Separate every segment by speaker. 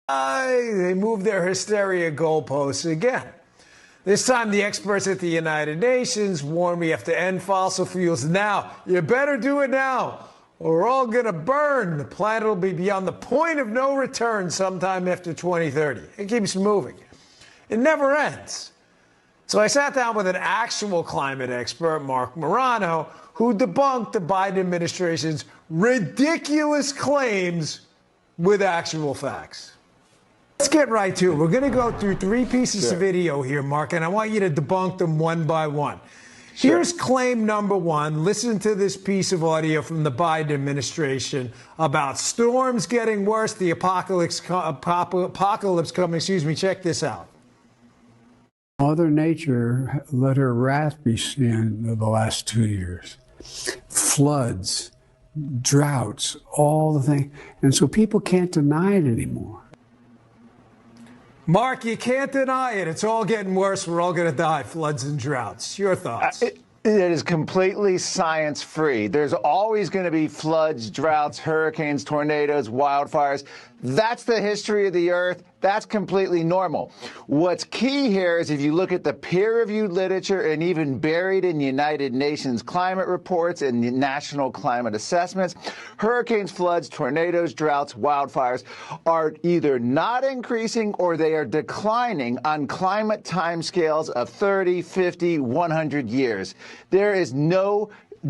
Speaker 1: They moved their hysteria goalposts again. This time, the experts at the United Nations warn we have to end fossil fuels now. You better do it now, or we're all going to burn. The planet will be beyond the point of no return sometime after 2030. It keeps moving. It never ends. So I sat down with an actual climate expert, Marc Morano, who debunked the Biden administration's ridiculous claims with actual facts. Let's get right to it. We're going to go through three pieces of video here, Marc, and I want you to debunk them one by one. Sure. Here's claim number one. Listen to this piece of audio from the Biden administration about storms getting worse, the apocalypse coming. Check this out.
Speaker 2: Mother Nature let her wrath be seen the last 2 years. Floods, droughts, all the things. And so people can't deny it anymore.
Speaker 1: Marc, you can't deny it. It's all getting worse. We're all going to die. Floods and droughts. Your thoughts?
Speaker 3: It is completely science-free. There's always going to be floods, droughts, hurricanes, tornadoes, wildfires. That's the history of the Earth. That's completely normal. What's key here is if you look at the peer-reviewed literature and even buried in United Nations climate reports and national climate assessments, hurricanes, floods, tornadoes, droughts, wildfires are either not increasing or they are declining on climate timescales of 30, 50, 100 years. There is no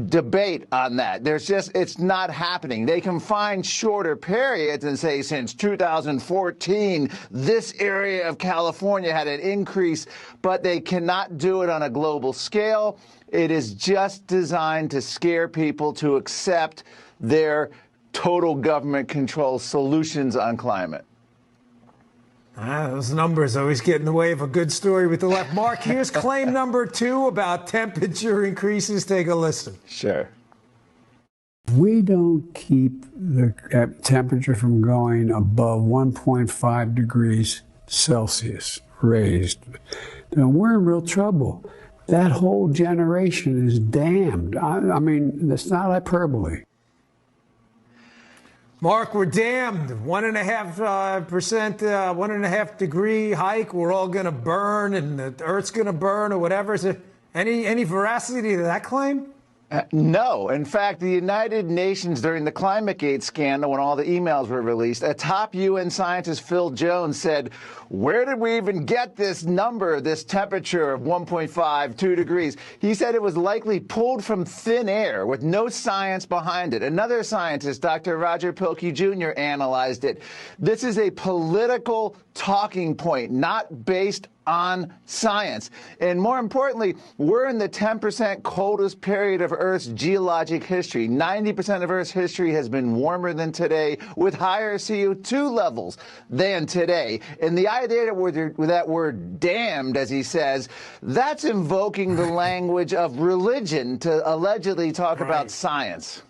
Speaker 3: debate on that. It's not happening. They can find shorter periods and say since 2014, this area of California had an increase, but they cannot do it on a global scale. It is just designed to scare people to accept their total government control solutions on climate.
Speaker 1: Those numbers always get in the way of a good story with the left. Marc, here's claim number two about temperature increases. Take a listen.
Speaker 3: Sure.
Speaker 2: We don't keep the temperature from going above 1.5 degrees Celsius raised. Now, we're in real trouble. That whole generation is damned. I mean, that's not hyperbole.
Speaker 1: Marc, we're damned. 1.5%, 1.5 degree hike. We're all going to burn, and the Earth's going to burn, or whatever. Is there any veracity to that claim?
Speaker 3: No. In fact, the United Nations, during the ClimateGate scandal, when all the emails were released, a top UN scientist, Phil Jones, said, where did we even get this number, this temperature of 1.5, 2 degrees? He said it was likely pulled from thin air with no science behind it. Another scientist, Dr. Roger Pielke Jr., analyzed it. This is a political talking point, not based on science. And more importantly, we're in the 10% coldest period of Earth's geologic history. 90% of Earth's history has been warmer than today, with higher CO2 levels than today. And the idea that we're damned, as he says, that's invoking the language of religion to allegedly talk about science.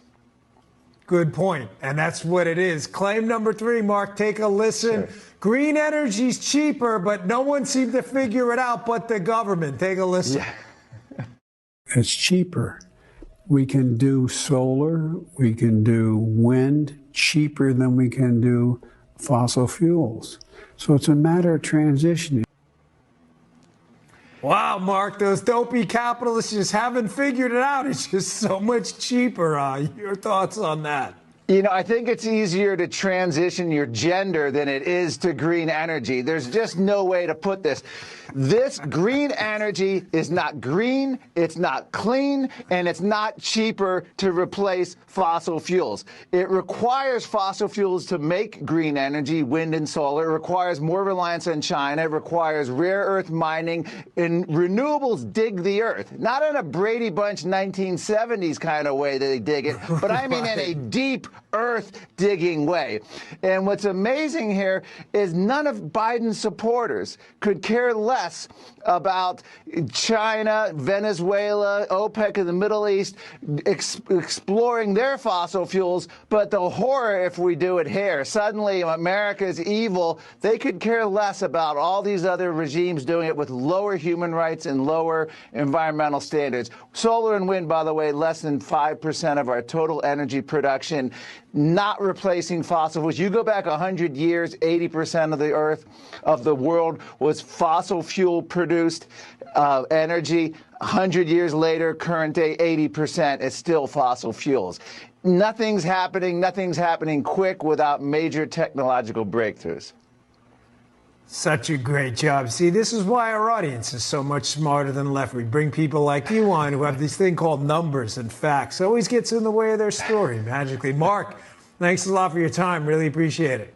Speaker 1: Good point. And that's what it is. Claim number three, Marc, take a listen. Sure. Green energy's cheaper, but no one seemed to figure it out but the government. Take a listen.
Speaker 2: Yeah. It's cheaper. We can do solar, we can do wind cheaper than we can do fossil fuels. So it's a matter of transitioning.
Speaker 1: Wow, Marc, those dopey capitalists just haven't figured it out. It's just so much cheaper. Your thoughts on that?
Speaker 3: You know, I think it's easier to transition your gender than it is to green energy. There's just no way to put this. This green energy is not green, it's not clean, and it's not cheaper to replace fossil fuels. It requires fossil fuels to make green energy, wind and solar. It requires more reliance on China. It requires rare earth mining, and renewables dig the earth. Not in a Brady Bunch 1970s kind of way that they dig it, but I mean in a deep earth digging way. And what's amazing here is none of Biden's supporters could care less about China, Venezuela, OPEC in the Middle East exploring their fossil fuels, but the horror if we do it here. Suddenly America is evil. They could care less about all these other regimes doing it with lower human rights and lower environmental standards. Solar and wind, by the way, less than 5% of our total energy production. not replacing fossil fuels. You go back 100 years, 80% of the earth, of the world was fossil fuel produced energy. 100 years later, current day, 80% is still fossil fuels. Nothing's happening quick without major technological breakthroughs.
Speaker 1: Such a great job. See, this is why our audience is so much smarter than left. We bring people like you on who have this thing called numbers and facts. Always gets in the way of their story magically. Mark, thanks a lot for your time. Really appreciate it.